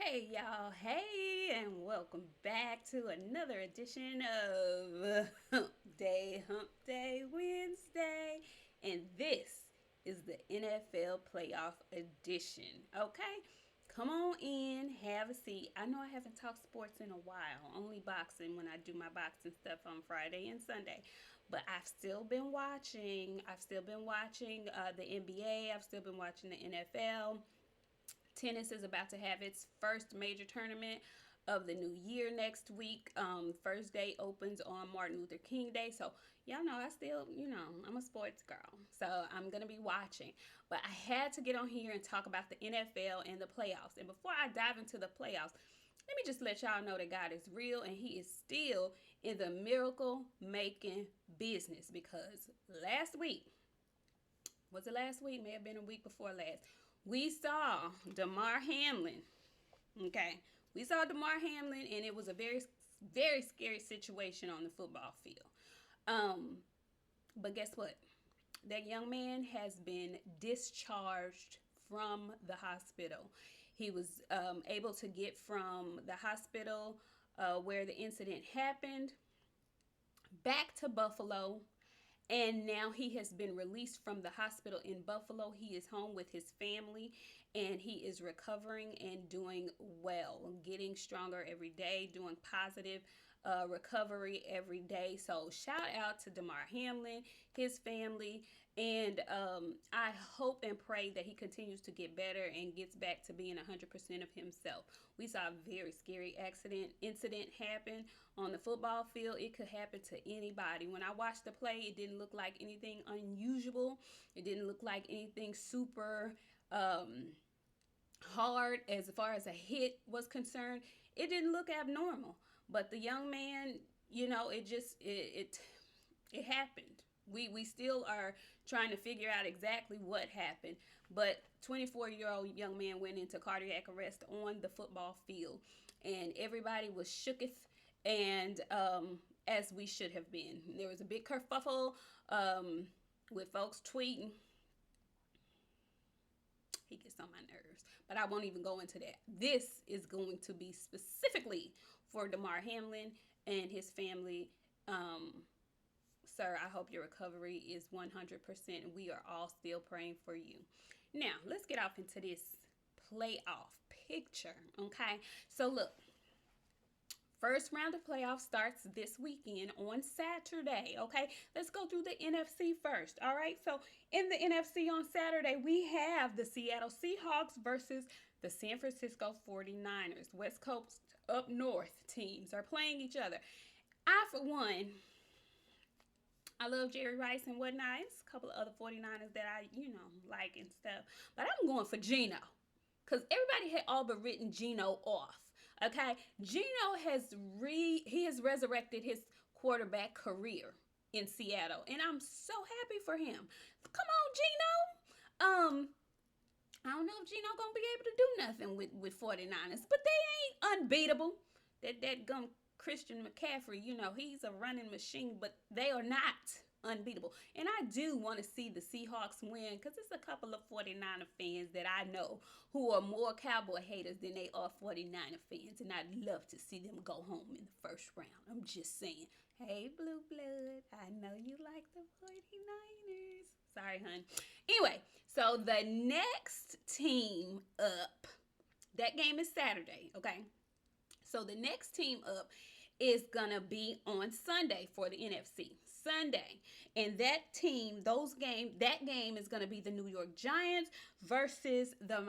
Hey y'all, hey, and welcome back to another edition of Humpday Wednesday. And this is the NFL Playoff Edition. Okay, come on in, have a seat. I know I haven't talked sports in a while, only boxing when I do my boxing stuff on Friday and Sunday. But I've still been watching. The NBA, I've still been watching the NFL. Tennis is about to have its first major tournament of the new year next week. First day opens on Martin Luther King Day. So, y'all know I still, I'm a sports girl. So, I'm going to be watching. But I had to get on here and talk about the NFL and the playoffs. And before I dive into the playoffs, let me just let y'all know that God is real and He is still in the miracle making business. Because last week, was it last week? May have been a week before last. We saw Damar Hamlin. Okay. We saw Damar Hamlin, and it was a very, very scary situation on the football field. But guess what? That young man has been discharged from the hospital. He was able to get from the hospital where the incident happened back to Buffalo, and now he has been released from the hospital in Buffalo. He is home with his family and he is recovering and doing well, getting stronger every day, doing positive recovery every day. So shout out to Damar Hamlin, his family, and I hope and pray that he continues to get better and gets back to being 100% of himself. We saw a very scary incident happen on the football field. It could happen to anybody. When I watched the play, it didn't look like anything unusual. It didn't look like anything super hard as far as a hit was concerned. It didn't look abnormal. But the young man, it happened. We still are trying to figure out exactly what happened. But 24-year-old young man went into cardiac arrest on the football field, and everybody was shooketh, and as we should have been. There was a big kerfuffle with folks tweeting. He gets on my nerves, but I won't even go into that. This is going to be specifically for Damar Hamlin and his family. Sir, I hope your recovery is 100%. We are all still praying for you. Now, let's get off into this playoff picture, okay? So, look. First round of playoffs starts this weekend on Saturday, okay? Let's go through the NFC first, all right? So, in the NFC on Saturday, we have the Seattle Seahawks versus the San Francisco 49ers. West Coast up north teams are playing each other. For one, I love Jerry Rice and whatnot. It's a couple of other 49ers that I, like and stuff. But I'm going for Geno. Because everybody had all but written Geno off. Okay? Geno he has resurrected his quarterback career in Seattle. And I'm so happy for him. Come on, Geno. I don't know if Geno gonna be able to do nothing with 49ers, but they ain't unbeatable. That gum Christian McCaffrey, he's a running machine, but they are not unbeatable. And I do want to see the Seahawks win because it's a couple of 49er fans that I know who are more Cowboy haters than they are 49er fans. And I'd love to see them go home in the first round. I'm just saying. Hey, Blue Blood, I know you like the 49ers. Sorry, hun. Anyway, so the next team up, that game is Saturday, okay? So the next team up is going to be on Sunday for the NFC. Sunday. And that game is going to be the New York Giants versus the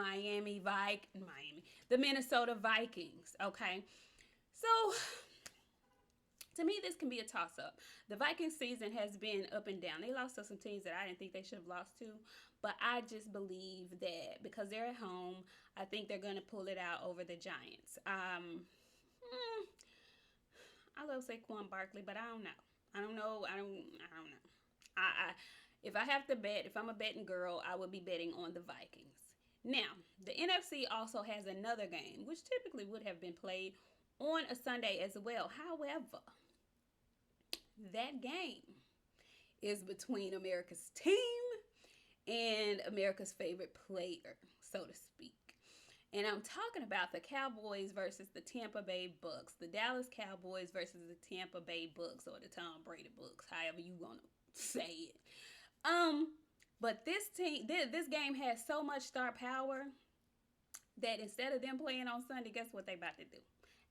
the Minnesota Vikings, okay? So to me, this can be a toss-up. The Vikings season has been up and down. They lost to some teams that I didn't think they should have lost to. But I just believe that because they're at home, I think they're going to pull it out over the Giants. I love Saquon Barkley, but I don't know. I don't know. If I have to bet, if I'm a betting girl, I would be betting on the Vikings. Now, the NFC also has another game, which typically would have been played on a Sunday as well. However, that game is between America's team and America's favorite player, so to speak. And I'm talking about the Cowboys versus the Tampa Bay Bucks. The Dallas Cowboys versus the Tampa Bay Bucks, or the Tom Brady Bucks, however you want to say it. But this game has so much star power that instead of them playing on Sunday, guess what they about to do?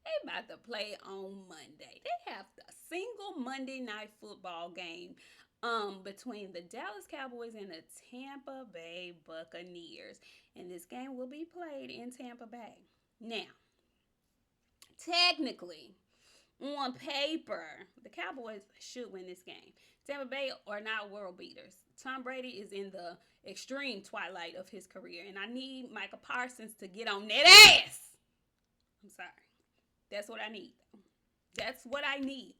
They about to play on Monday. They have a single Monday night football game between the Dallas Cowboys and the Tampa Bay Buccaneers. And this game will be played in Tampa Bay. Now, technically, on paper, the Cowboys should win this game. Tampa Bay are not world beaters. Tom Brady is in the extreme twilight of his career, and I need Micah Parsons to get on that ass. I'm sorry. That's what I need. That's what I need.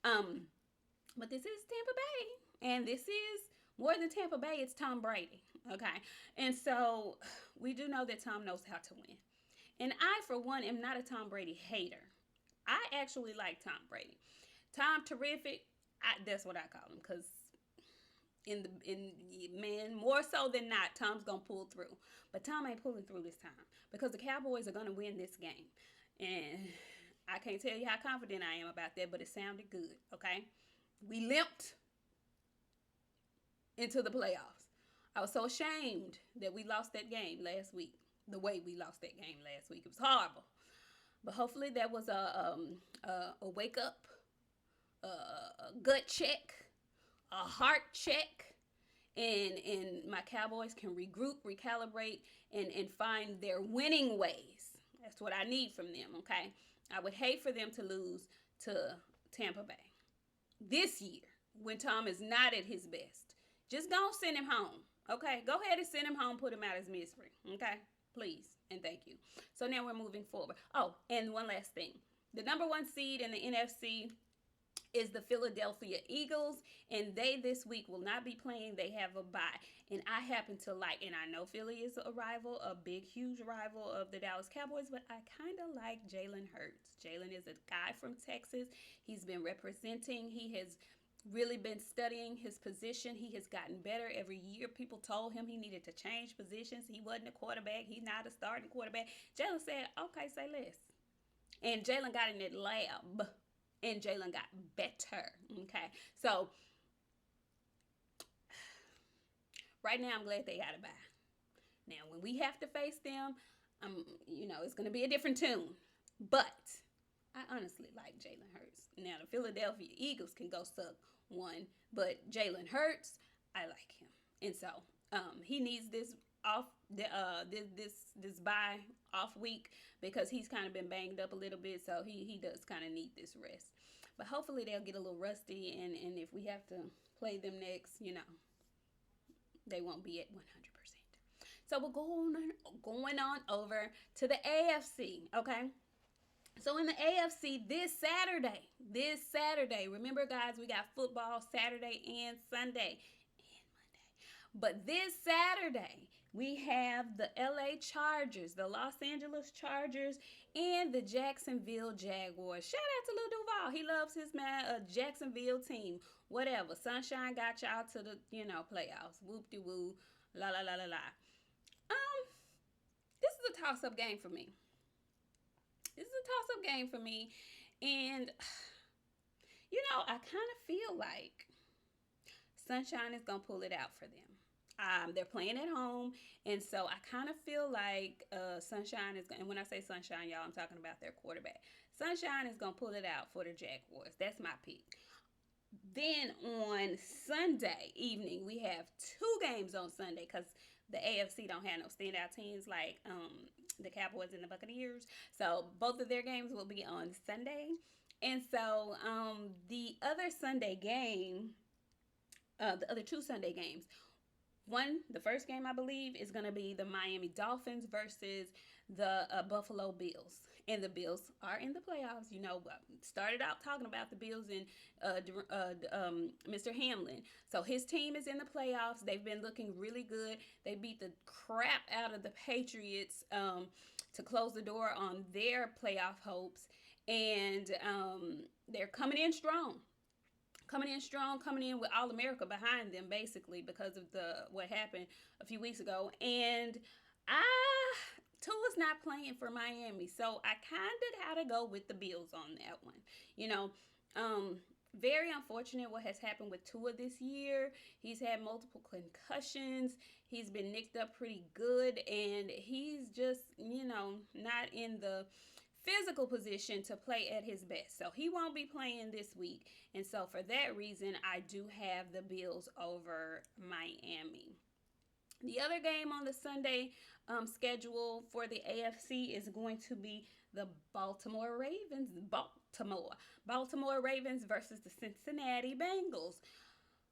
But this is Tampa Bay, and this is more than Tampa Bay. It's Tom Brady. Okay, and so we do know that Tom knows how to win. And I, for one, am not a Tom Brady hater. I actually like Tom Brady. Tom Terrific. That's what I call him, because man, more so than not, Tom's gonna pull through. But Tom ain't pulling through this time, because the Cowboys are gonna win this game. And I can't tell you how confident I am about that, but it sounded good, okay? We limped into the playoffs. I was so ashamed that we lost that game last week, the way we lost that game last week. It was horrible. But hopefully that was a wake up, a gut check, a heart check, and my Cowboys can regroup, recalibrate, and find their winning ways. That's what I need from them, okay? I would hate for them to lose to Tampa Bay this year when Tom is not at his best. Just don't send him home, okay? Go ahead and send him home, put him out of his misery, okay? Please and thank you. So now we're moving forward. Oh, and one last thing. The number 1 seed in the NFC is the Philadelphia Eagles, and they this week will not be playing. They have a bye, and I happen to like, and I know Philly is a rival, a big, huge rival of the Dallas Cowboys, but I kind of like Jalen Hurts. Jalen is a guy from Texas. He's been representing. He has really been studying his position. He has gotten better every year. People told him he needed to change positions. He wasn't a quarterback. He's not a starting quarterback. Jalen said, okay, say less. And Jalen got in that lab, and Jalen got better, okay? So, right now, I'm glad they got a bye. Now, when we have to face them, it's going to be a different tune. But I honestly like Jalen Hurts. Now, the Philadelphia Eagles can go suck one, but Jalen Hurts, I like him. And so, he needs this this bye off week, because he's kind of been banged up a little bit, so he does kind of need this rest. But hopefully they'll get a little rusty, and if we have to play them next, they won't be at 100%. So we're going on over to the AFC, okay? So in the AFC this Saturday, remember guys, we got football Saturday and Sunday and Monday. But this Saturday, we have the LA Chargers, the Los Angeles Chargers, and the Jacksonville Jaguars. Shout out to Lil Duval. He loves his Jacksonville team. Whatever. Sunshine got y'all to the, playoffs. Whoop-de-woo. La, la, la, la, la. This is a toss-up game for me. And, I kind of feel like Sunshine is going to pull it out for them. They're playing at home, and so I kind of feel like Sunshine is going, and when I say Sunshine, y'all, I'm talking about their quarterback. Sunshine is going to pull it out for the Jaguars. That's my pick. Then on Sunday evening, we have 2 games on Sunday, because the AFC don't have no standout teams like the Cowboys and the Buccaneers. So both of their games will be on Sunday. And so the other 2 Sunday games, the first game, I believe, is going to be the Miami Dolphins versus the Buffalo Bills. And the Bills are in the playoffs. Started out talking about the Bills and Mr. Hamlin. So his team is in the playoffs. They've been looking really good. They beat the crap out of the Patriots to close the door on their playoff hopes. And they're coming in strong. Coming in with All America behind them, basically, because of what happened a few weeks ago. And Tua's not playing for Miami, so I kind of had to go with the Bills on that one. You know, um, very unfortunate what has happened with Tua this year. He's had multiple concussions. He's been nicked up pretty good, and he's just, not in the physical position to play at his best. So he won't be playing this week. And so for that reason, I do have the Bills over Miami. The other game on the Sunday schedule for the AFC is going to be the Baltimore Ravens. Baltimore Ravens versus the Cincinnati Bengals.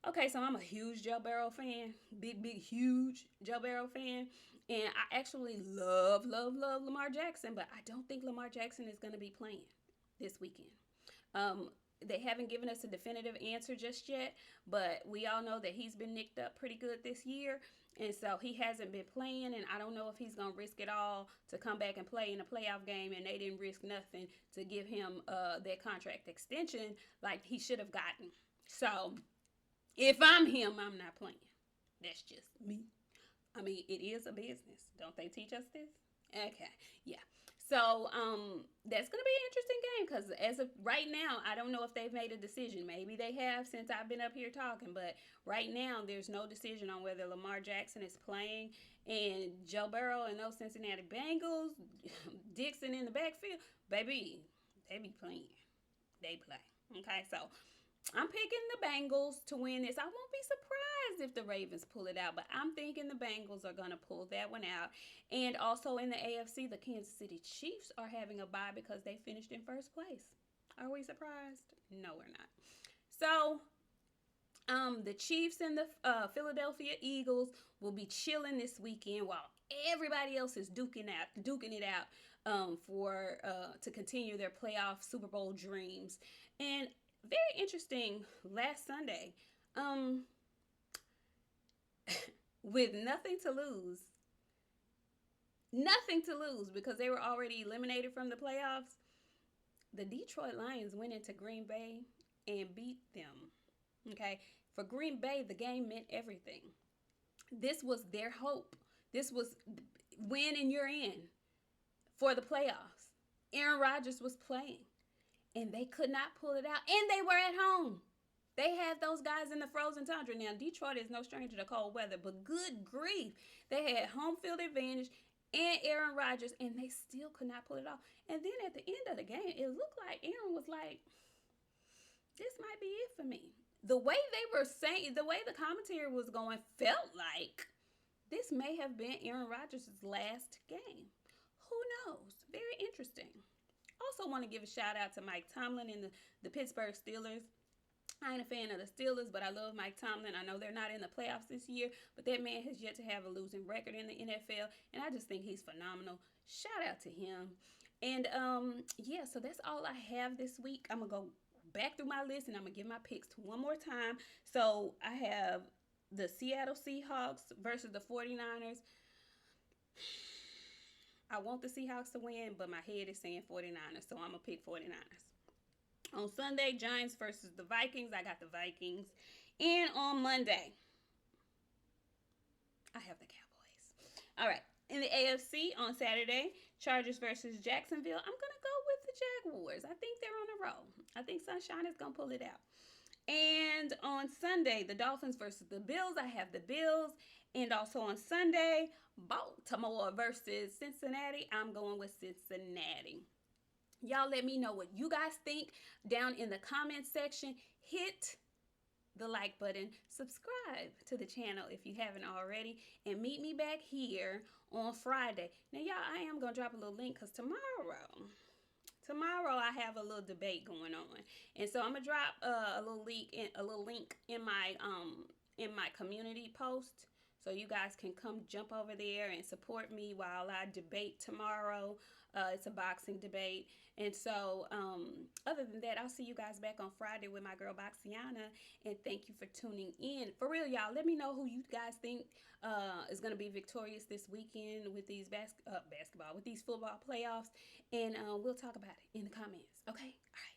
Okay, so I'm a huge Joe Burrow fan, big, huge Joe Burrow fan, and I actually love Lamar Jackson, but I don't think Lamar Jackson is going to be playing this weekend. Um, they haven't given us a definitive answer just yet, but we all know that he's been nicked up pretty good this year, and so he hasn't been playing, and I don't know if he's going to risk it all to come back and play in a playoff game, and they didn't risk nothing to give him that contract extension like he should have gotten. So if I'm him, I'm not playing. That's just me. I mean, it is a business. Don't they teach us this? Okay, yeah. So that's going to be an interesting game because as of right now, I don't know if they've made a decision. Maybe they have since I've been up here talking, but right now there's no decision on whether Lamar Jackson is playing. And Joe Burrow and those Cincinnati Bengals, Dixon in the backfield, baby, they be playing. They play. Okay, so I'm picking the Bengals to win this. I won't be surprised if the Ravens pull it out, but I'm thinking the Bengals are going to pull that one out. And also in the AFC, the Kansas City Chiefs are having a bye because they finished in first place. Are we surprised? No, we're not. So the Chiefs and the Philadelphia Eagles will be chilling this weekend while everybody else is duking it out for to continue their playoff Super Bowl dreams. And very interesting, last Sunday, with nothing to lose because they were already eliminated from the playoffs, the Detroit Lions went into Green Bay and beat them. Okay, for Green Bay, the game meant everything. This was their hope. This was win and you're in for the playoffs. Aaron Rodgers was playing. And they could not pull it out. And they were at home. They had those guys in the frozen tundra. Now, Detroit is no stranger to cold weather, but good grief. They had home field advantage and Aaron Rodgers, and they still could not pull it off. And then at the end of the game, it looked like Aaron was like, this might be it for me. The way they were saying, the way the commentary was going, felt like this may have been Aaron Rodgers' last game. Who knows? Very interesting. Also want to give a shout out to Mike Tomlin and the Pittsburgh Steelers. I ain't a fan of the Steelers, but I love Mike Tomlin. I know they're not in the playoffs this year, but that man has yet to have a losing record in the NFL, and I just think he's phenomenal. Shout out to him. And yeah, so that's all I have this week. I'm going to go back through my list, and I'm going to give my picks one more time. So I have the Seattle Seahawks versus the 49ers. I want the Seahawks to win, but my head is saying 49ers, so I'm going to pick 49ers. On Sunday, Giants versus the Vikings. I got the Vikings. And on Monday, I have the Cowboys. All right. In the AFC on Saturday, Chargers versus Jacksonville. I'm going to go with the Jaguars. I think they're on a roll. I think Sunshine is going to pull it out. And on Sunday, the Dolphins versus the Bills. I have the Bills. And also on Sunday, Baltimore versus Cincinnati. I'm going with Cincinnati. Y'all let me know what you guys think down in the comment section. Hit the like button. Subscribe to the channel if you haven't already. And meet me back here on Friday. Now, y'all, I am going to drop a little link because tomorrow I have a little debate going on. And so I'm going to drop a little link in my community post. So you guys can come jump over there and support me while I debate tomorrow. It's a boxing debate. And so other than that, I'll see you guys back on Friday with my girl Boxiana. And thank you for tuning in. For real, y'all, let me know who you guys think is going to be victorious this weekend with these with these football playoffs. And we'll talk about it in the comments. Okay? All right.